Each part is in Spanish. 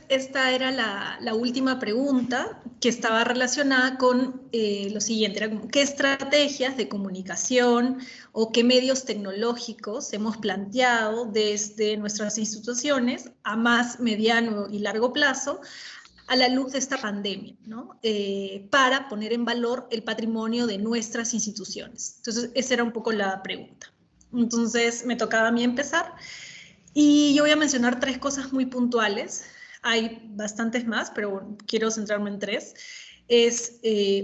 esta era la última pregunta que estaba relacionada con lo siguiente, era como, ¿qué estrategias de comunicación o qué medios tecnológicos hemos planteado desde nuestras instituciones a más mediano y largo plazo a la luz de esta pandemia, ¿no? Para poner en valor el patrimonio de nuestras instituciones? Entonces, esa era un poco la pregunta. Entonces, me tocaba a mí empezar. Y yo voy a mencionar 3 cosas muy puntuales. Hay bastantes más, pero quiero centrarme en 3. Es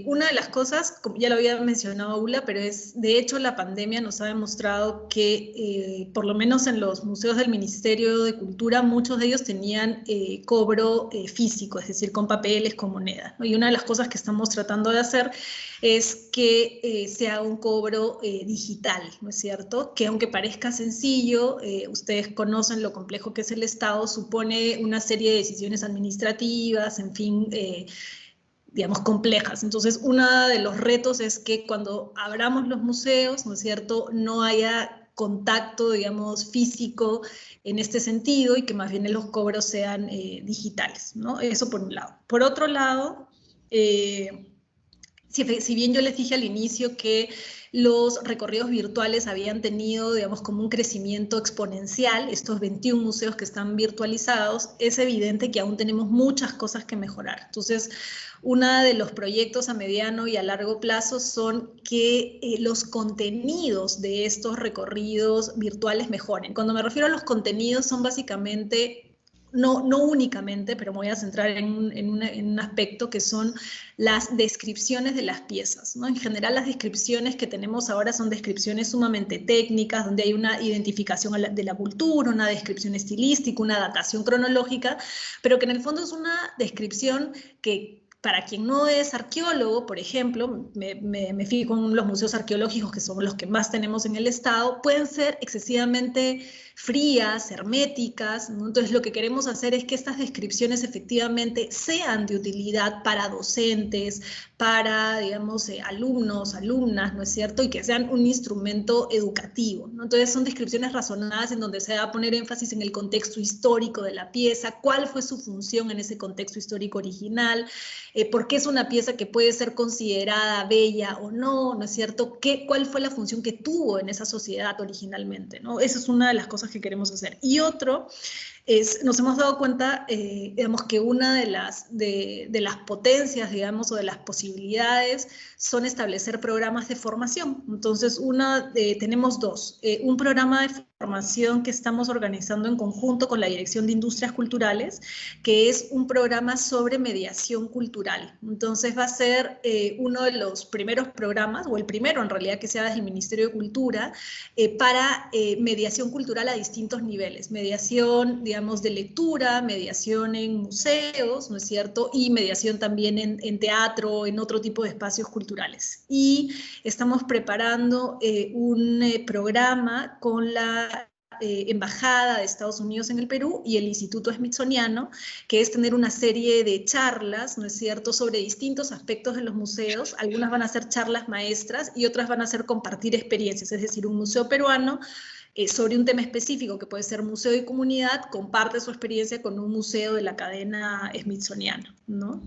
una de las cosas, como ya lo había mencionado Ula, pero es, de hecho, la pandemia nos ha demostrado que, por lo menos en los museos del Ministerio de Cultura, muchos de ellos tenían cobro físico, es decir, con papeles, con monedas, ¿no? Y una de las cosas que estamos tratando de hacer es que se haga un cobro digital, ¿no es cierto? Que aunque parezca sencillo, ustedes conocen lo complejo que es el Estado, supone una serie de decisiones administrativas, en fin, digamos, complejas. Entonces, uno de los retos es que cuando abramos los museos, ¿no es cierto?, no haya contacto, digamos, físico en este sentido y que más bien los cobros sean digitales, ¿no? Eso por un lado. Por otro lado, si bien yo les dije al inicio que los recorridos virtuales habían tenido, digamos, como un crecimiento exponencial, estos 21 museos que están virtualizados, es evidente que aún tenemos muchas cosas que mejorar. Entonces, uno de los proyectos a mediano y a largo plazo son que los contenidos de estos recorridos virtuales mejoren. Cuando me refiero a los contenidos, son básicamente... No únicamente, pero me voy a centrar en un aspecto que son las descripciones de las piezas, ¿no? En general, las descripciones que tenemos ahora son descripciones sumamente técnicas, donde hay una identificación de la cultura, una descripción estilística, una datación cronológica, pero que en el fondo es una descripción que, para quien no es arqueólogo, por ejemplo, me fijo en los museos arqueológicos, que son los que más tenemos en el Estado, pueden ser excesivamente frías, herméticas, ¿no? Entonces, lo que queremos hacer es que estas descripciones efectivamente sean de utilidad para docentes, para, digamos, alumnos, alumnas, ¿no es cierto? Y que sean un instrumento educativo, ¿no? Entonces, son descripciones razonadas en donde se va a poner énfasis en el contexto histórico de la pieza, cuál fue su función en ese contexto histórico original, por qué es una pieza que puede ser considerada bella o no, ¿no es cierto? ¿Cuál fue la función que tuvo en esa sociedad originalmente, ¿no? Esa es una de las cosas que queremos hacer. Y otro nos hemos dado cuenta, digamos, que una de las potencias, digamos, o de las posibilidades son establecer programas de formación. Entonces, tenemos 2. Un programa de formación que estamos organizando en conjunto con la Dirección de Industrias Culturales, que es un programa sobre mediación cultural. Entonces, va a ser uno de los primeros programas, o el primero en realidad que se haga desde el Ministerio de Cultura, para mediación cultural a distintos niveles. Mediación, digamos, de lectura, mediación en museos, ¿no es cierto? Y mediación también en teatro, en otro tipo de espacios culturales. Y estamos preparando un programa con la Embajada de Estados Unidos en el Perú y el Instituto Smithsoniano, que es tener una serie de charlas, ¿no es cierto?, sobre distintos aspectos de los museos. Algunas van a ser charlas maestras y otras van a ser compartir experiencias, es decir, un museo peruano sobre un tema específico, que puede ser museo y comunidad, comparte su experiencia con un museo de la cadena Smithsoniano, ¿no?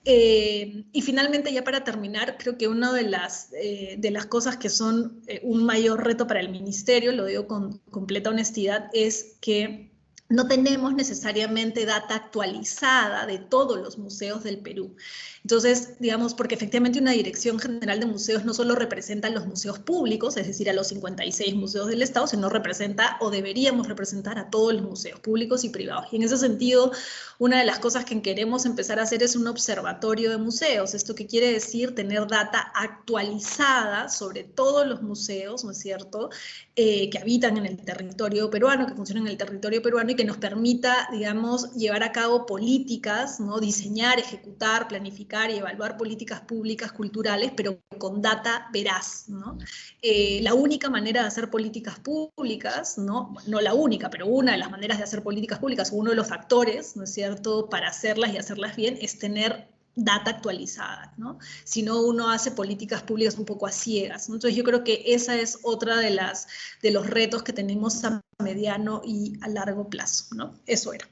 Y finalmente, ya para terminar, creo que una de las cosas que son un mayor reto para el ministerio, lo digo con completa honestidad, es que no tenemos necesariamente data actualizada de todos los museos del Perú. Entonces, digamos, porque efectivamente una Dirección General de Museos no solo representa a los museos públicos, es decir, a los 56 museos del Estado, sino representa, o deberíamos representar, a todos los museos públicos y privados. Y en ese sentido, una de las cosas que queremos empezar a hacer es un observatorio de museos. ¿Esto qué quiere decir? Tener data actualizada sobre todos los museos, ¿no es cierto?, que habitan en el territorio peruano, que funcionan en el territorio peruano y que nos permita, digamos, llevar a cabo políticas, ¿no?, diseñar, ejecutar, planificar y evaluar políticas públicas culturales, pero con data veraz, ¿no? La única manera de hacer políticas públicas, no la única, pero una de las maneras de hacer políticas públicas, uno de los factores, ¿no es cierto?, para hacerlas y hacerlas bien, es tener data actualizada, ¿no? Si no, uno hace políticas públicas un poco a ciegas, ¿no? Entonces, yo creo que esa es otra de los retos que tenemos a mediano y a largo plazo, ¿no? Eso era.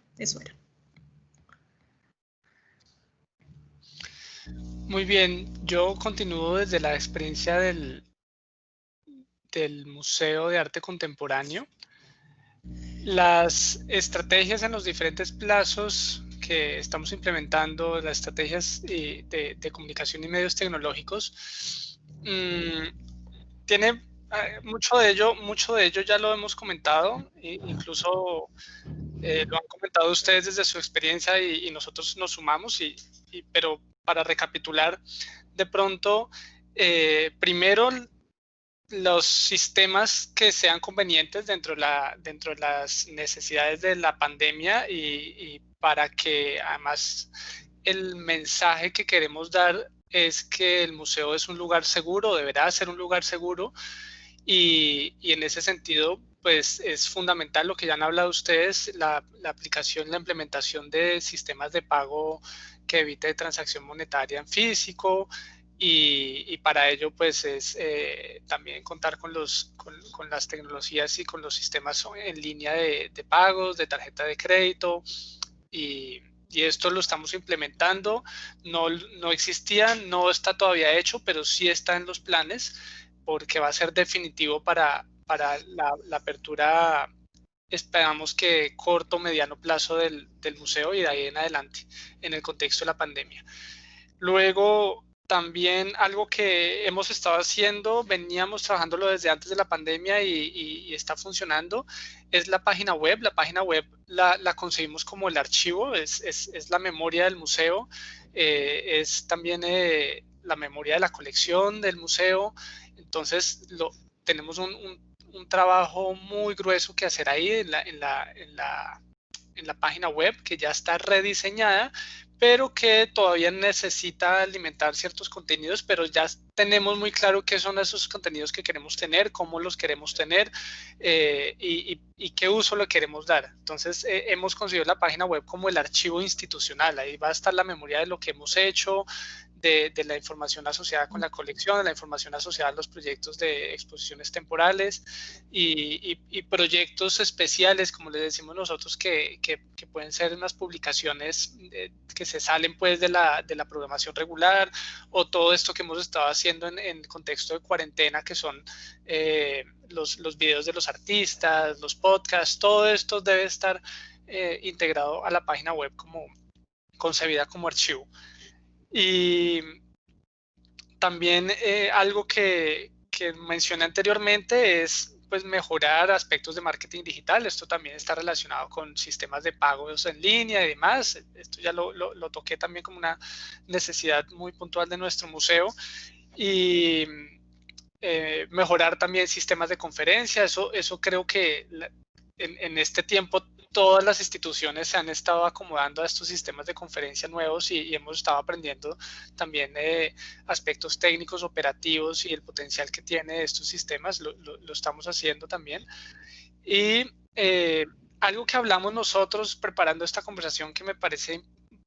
Muy bien, yo continúo desde la experiencia del Museo de Arte Contemporáneo. Las estrategias en los diferentes plazos que estamos implementando, las estrategias de comunicación y medios tecnológicos, tiene mucho de ello ya lo hemos comentado, incluso lo han comentado ustedes desde su experiencia y nosotros nos sumamos, pero para recapitular, de pronto, primero los sistemas que sean convenientes dentro de las necesidades de la pandemia y para que además el mensaje que queremos dar es que el museo es un lugar seguro, deberá ser un lugar seguro y en ese sentido pues es fundamental lo que ya han hablado ustedes, la aplicación, la implementación de sistemas de pago que evite transacción monetaria en físico, y para ello pues es también contar con las tecnologías y con los sistemas en línea de pagos, de tarjeta de crédito, y esto lo estamos implementando. No existía, no está todavía hecho, pero sí está en los planes porque va a ser definitivo para la apertura, esperamos que corto o mediano plazo del museo y de ahí en adelante en el contexto de la pandemia. Luego, también algo que hemos estado haciendo, veníamos trabajándolo desde antes de la pandemia y está funcionando, es la página web. La página web la conseguimos como el archivo, es la memoria del museo, es también la memoria de la colección del museo. Entonces, tenemos un trabajo muy grueso que hacer ahí en la página web, que ya está rediseñada, pero que todavía necesita alimentar ciertos contenidos, pero ya tenemos muy claro qué son esos contenidos que queremos tener, cómo los queremos tener, y qué uso le queremos dar. Entonces, hemos conseguido la página web como el archivo institucional. Ahí va a estar la memoria de lo que hemos hecho, de la información asociada con la colección, de la información asociada a los proyectos de exposiciones temporales y proyectos especiales, como les decimos nosotros, que pueden ser unas publicaciones que se salen pues de la programación regular, o todo esto que hemos estado haciendo en contexto de cuarentena, que son los videos de los artistas, los podcasts. Todo esto debe estar integrado a la página web como concebida como archivo. Y también algo que mencioné anteriormente es pues mejorar aspectos de marketing digital. Esto también está relacionado con sistemas de pagos en línea y demás. Esto ya lo toqué también como una necesidad muy puntual de nuestro museo. Y mejorar también sistemas de conferencia. Eso creo que en este tiempo todas las instituciones se han estado acomodando a estos sistemas de conferencia nuevos y hemos estado aprendiendo también aspectos técnicos, operativos y el potencial que tiene estos sistemas. Lo estamos haciendo también. Y algo que hablamos nosotros preparando esta conversación que me parece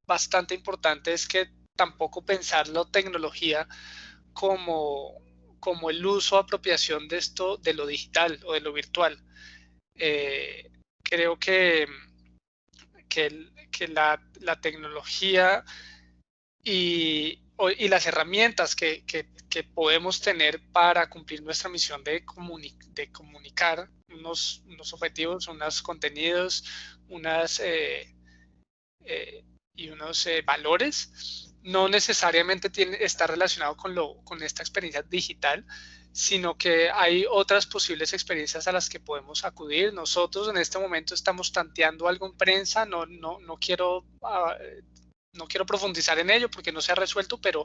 bastante importante es que tampoco pensar la tecnología como el uso o apropiación de esto, de lo digital o de lo virtual. Creo que la tecnología y las herramientas que podemos tener para cumplir nuestra misión de comunicar unos objetivos, unos contenidos, y unos valores, no necesariamente está relacionado con esta experiencia digital, sino que hay otras posibles experiencias a las que podemos acudir. Nosotros en este momento estamos tanteando algo en prensa, no quiero profundizar en ello porque no se ha resuelto, pero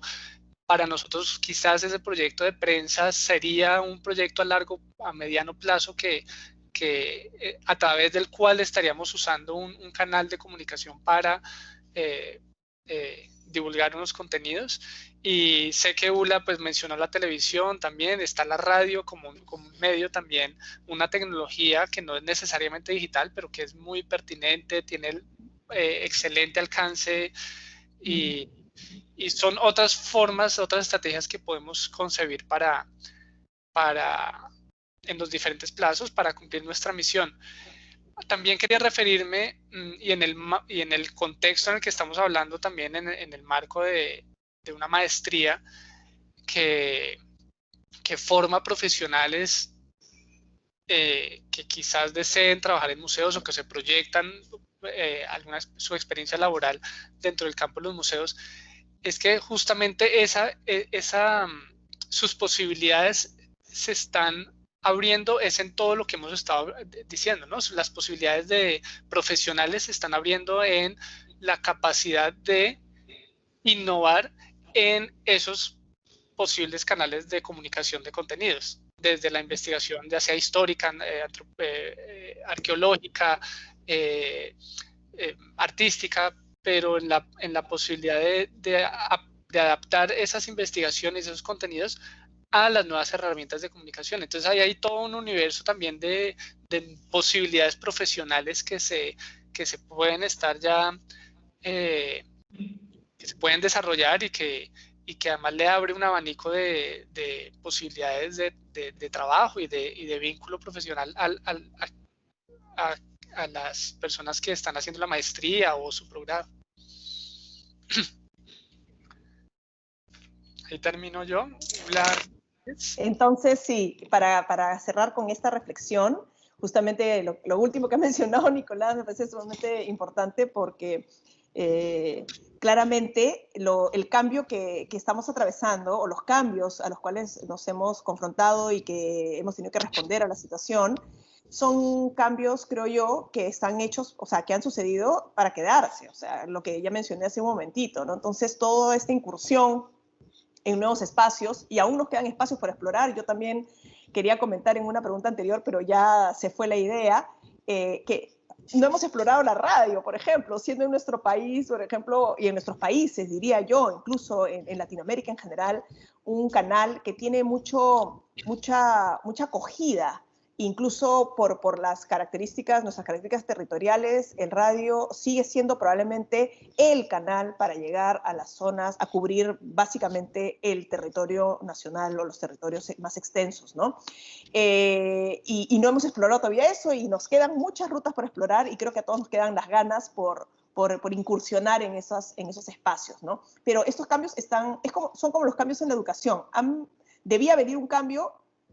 para nosotros quizás ese proyecto de prensa sería un proyecto a mediano plazo a través del cual estaríamos usando un canal de comunicación para divulgar unos contenidos. Y sé que Ula pues mencionó la televisión también, está la radio como un medio también, una tecnología que no es necesariamente digital, pero que es muy pertinente, tiene excelente alcance, y son otras formas, otras estrategias que podemos concebir para en los diferentes plazos para cumplir nuestra misión. También quería referirme, y en el contexto en el que estamos hablando, también en el marco de una maestría que forma profesionales que quizás deseen trabajar en museos o que se proyectan su experiencia laboral dentro del campo de los museos, es que justamente sus posibilidades se están abriendo, es en todo lo que hemos estado diciendo, ¿no? Las posibilidades de profesionales se están abriendo en la capacidad de innovar en esos posibles canales de comunicación de contenidos, desde la investigación ya sea histórica, arqueológica, artística, pero en la posibilidad de adaptar esas investigaciones, esos contenidos a las nuevas herramientas de comunicación. Entonces ahí hay todo un universo también de posibilidades profesionales que se pueden estar ya, que se pueden desarrollar y que además le abre un abanico de posibilidades de trabajo y de vínculo profesional a las personas que están haciendo la maestría o su programa. Ahí termino yo. Entonces, sí, para cerrar con esta reflexión, justamente lo último que ha mencionado Nicolás me parece sumamente importante porque claramente el cambio que estamos atravesando, o los cambios a los cuales nos hemos confrontado y que hemos tenido que responder a la situación, son cambios, creo yo, que están hechos, o sea, que han sucedido para quedarse, o sea, lo que ya mencioné hace un momentito, ¿no? Entonces, toda esta incursión en nuevos espacios, y aún nos quedan espacios por explorar. Yo también quería comentar en una pregunta anterior, pero ya se fue la idea, que no hemos explorado la radio, por ejemplo, siendo en nuestro país, por ejemplo, y en nuestros países, diría yo, incluso en Latinoamérica en general, un canal que tiene mucha acogida, incluso por las características, nuestras características territoriales. El radio sigue siendo probablemente el canal para llegar a las zonas, a cubrir básicamente el territorio nacional o los territorios más extensos, ¿no? Y no hemos explorado todavía eso, y nos quedan muchas rutas por explorar, y creo que a todos nos quedan las ganas por incursionar en esos espacios, ¿no? Pero estos cambios son como los cambios en la educación. Debía venir un cambio.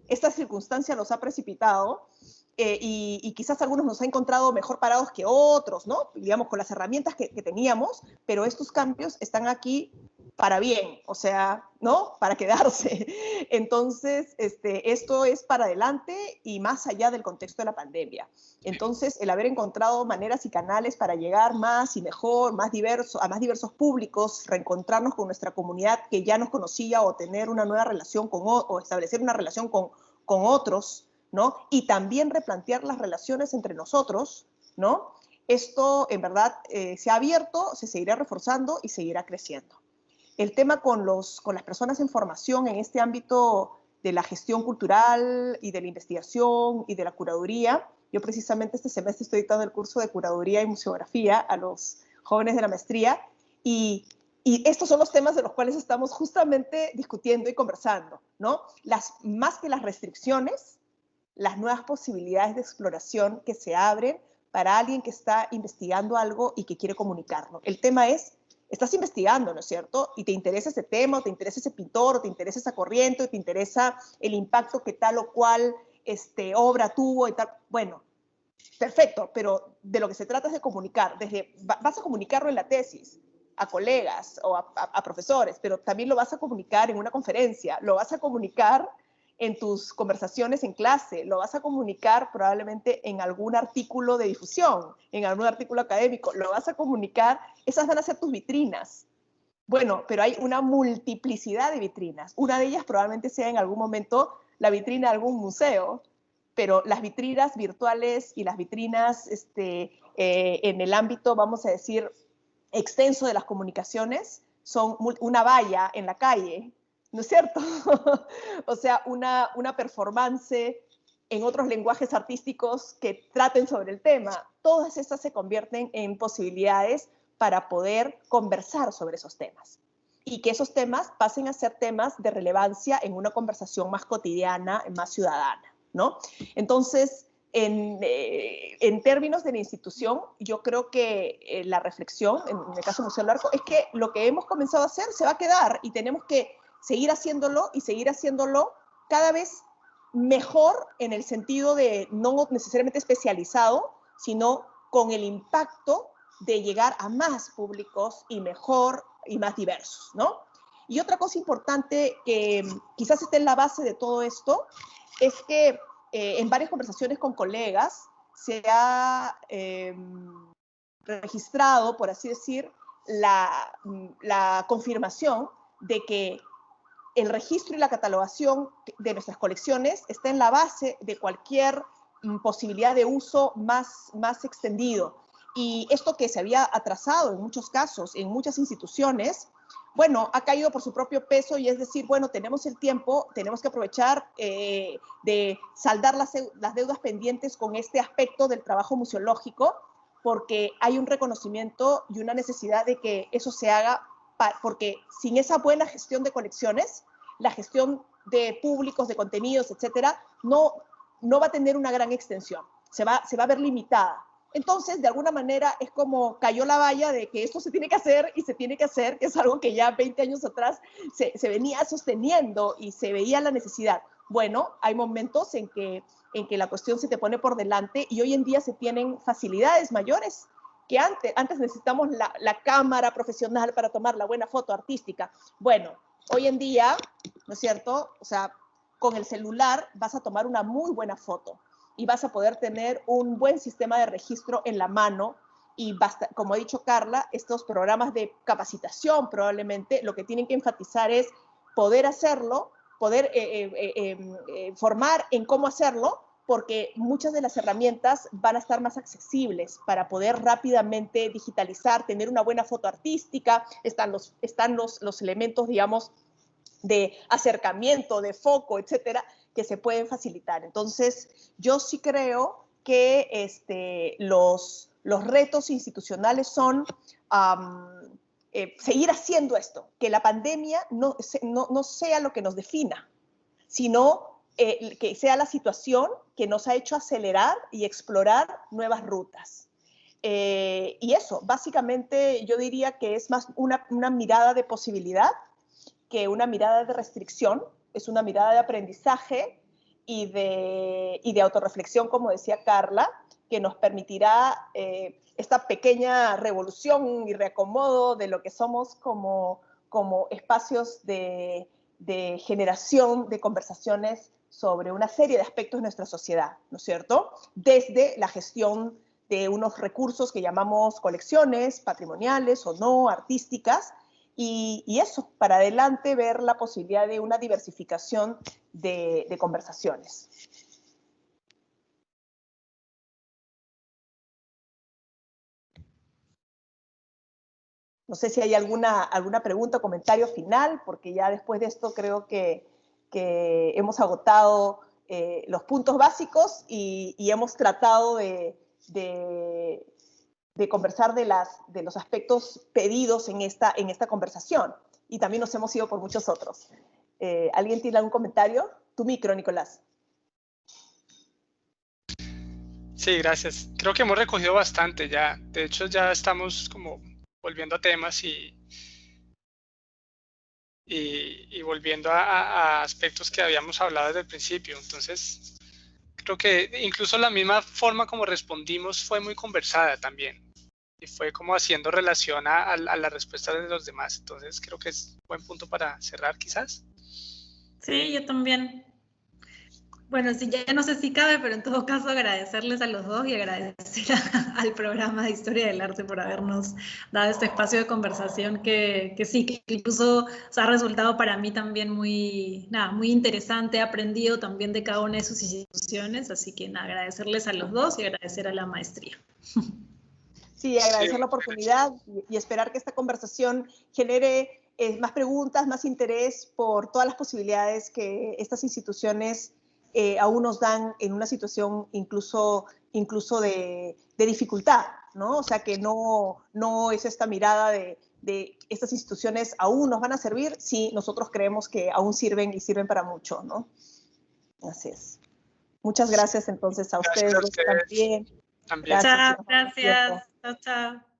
Esta circunstancia nos ha precipitado y quizás algunos nos ha encontrado mejor parados que otros, ¿no? Digamos, con las herramientas que teníamos, pero estos cambios están aquí para bien, o sea, ¿no? Para quedarse. Entonces, esto es para adelante y más allá del contexto de la pandemia. Entonces, el haber encontrado maneras y canales para llegar más y mejor, a más diversos públicos, reencontrarnos con nuestra comunidad que ya nos conocía, o tener una nueva relación o establecer una relación con otros, ¿no? Y también replantear las relaciones entre nosotros, ¿no? Esto, en verdad, se ha abierto, se seguirá reforzando y seguirá creciendo. El tema con las personas en formación en este ámbito de la gestión cultural y de la investigación y de la curaduría. Yo precisamente este semestre estoy dictando el curso de curaduría y museografía a los jóvenes de la maestría, y estos son los temas de los cuales estamos justamente discutiendo y conversando, ¿no? Más que las restricciones, las nuevas posibilidades de exploración que se abren para alguien que está investigando algo y que quiere comunicarlo. El tema es, estás investigando, ¿no es cierto? Y te interesa ese tema, o te interesa ese pintor, o te interesa esa corriente, o te interesa el impacto que tal o cual obra tuvo y tal. Bueno, perfecto, pero de lo que se trata es de comunicar. Vas a comunicarlo en la tesis, a colegas o a profesores, pero también lo vas a comunicar en una conferencia, lo vas a comunicar en tus conversaciones en clase, lo vas a comunicar probablemente en algún artículo de difusión, en algún artículo académico, lo vas a comunicar, esas van a ser tus vitrinas. Bueno, pero hay una multiplicidad de vitrinas. Una de ellas probablemente sea en algún momento la vitrina de algún museo, pero las vitrinas virtuales y las vitrinas en el ámbito, vamos a decir, extenso de las comunicaciones, son una valla en la calle, ¿no es cierto? O sea, una performance en otros lenguajes artísticos que traten sobre el tema. Todas estas se convierten en posibilidades para poder conversar sobre esos temas, y que esos temas pasen a ser temas de relevancia en una conversación más cotidiana, más ciudadana, ¿no? Entonces, En términos de la institución, yo creo que la reflexión, en el caso del Museo del Arco, es que lo que hemos comenzado a hacer se va a quedar y tenemos que seguir haciéndolo y seguir haciéndolo cada vez mejor en el sentido de no necesariamente especializado, sino con el impacto de llegar a más públicos y mejor y más diversos, ¿no? Y otra cosa importante que quizás esté en la base de todo esto es que en varias conversaciones con colegas se ha registrado, por así decir, la confirmación de que el registro y la catalogación de nuestras colecciones está en la base de cualquier posibilidad de uso más extendido. Y esto que se había atrasado en muchos casos, en muchas instituciones, bueno, ha caído por su propio peso y es decir, bueno, tenemos el tiempo, tenemos que aprovechar de saldar las deudas pendientes con este aspecto del trabajo museológico, porque hay un reconocimiento y una necesidad de que eso se haga, porque sin esa buena gestión de colecciones, la gestión de públicos, de contenidos, etcétera, no va a tener una gran extensión, se va a ver limitada. Entonces, de alguna manera, es como cayó la valla de que esto se tiene que hacer y se tiene que hacer, que es algo que ya 20 años atrás se venía sosteniendo y se veía la necesidad. Bueno, hay momentos en que la cuestión se te pone por delante y hoy en día se tienen facilidades mayores que antes. Antes necesitamos la cámara profesional para tomar la buena foto artística. Bueno, hoy en día, ¿no es cierto? O sea, con el celular vas a tomar una muy buena foto y vas a poder tener un buen sistema de registro en la mano y basta, como ha dicho Carla, estos programas de capacitación probablemente lo que tienen que enfatizar es poder hacerlo, poder formar en cómo hacerlo, porque muchas de las herramientas van a estar más accesibles para poder rápidamente digitalizar, tener una buena foto artística, están los elementos, digamos, de acercamiento, de foco, etcétera, que se pueden facilitar. Entonces, yo sí creo que los retos institucionales son seguir haciendo esto, que la pandemia no sea lo que nos defina, sino que sea la situación que nos ha hecho acelerar y explorar nuevas rutas. Y eso, básicamente, yo diría que es más una mirada de posibilidad que una mirada de restricción, es una mirada de aprendizaje y de autorreflexión, como decía Carla, que nos permitirá esta pequeña revolución y reacomodo de lo que somos como espacios de generación de conversaciones sobre una serie de aspectos de nuestra sociedad, ¿no es cierto? Desde la gestión de unos recursos que llamamos colecciones patrimoniales o no, artísticas, y eso, para adelante ver la posibilidad de una diversificación de conversaciones. No sé si hay alguna pregunta o comentario final, porque ya después de esto creo que hemos agotado los puntos básicos y hemos tratado de conversar de los aspectos pedidos en esta conversación. Y también nos hemos ido por muchos otros. ¿Alguien tiene algún comentario? Tu micro, Nicolás. Sí, gracias. Creo que hemos recogido bastante ya. De hecho, ya estamos como volviendo a temas y volviendo a aspectos que habíamos hablado desde el principio. Entonces, creo que incluso la misma forma como respondimos fue muy conversada también. Y fue como haciendo relación a la respuesta de los demás. Entonces, creo que es un buen punto para cerrar, quizás. Sí, yo también. Bueno, sí, ya no sé si cabe, pero en todo caso agradecerles a los dos y agradecer al programa de Historia del Arte por habernos dado este espacio de conversación que sí, que incluso ha resultado para mí también muy interesante. He aprendido también de cada una de sus instituciones, así que agradecerles a los dos y agradecer a la maestría. Sí, agradecer la oportunidad y esperar que esta conversación genere más preguntas, más interés por todas las posibilidades que estas instituciones aún nos dan en una situación incluso de dificultad, ¿no? O sea, que no es esta mirada de estas instituciones aún nos van a servir si nosotros creemos que aún sirven y sirven para mucho, ¿no? Así es. Muchas gracias entonces a ustedes, Gracias a ustedes. también. También. Chao, gracias. Chao, chao.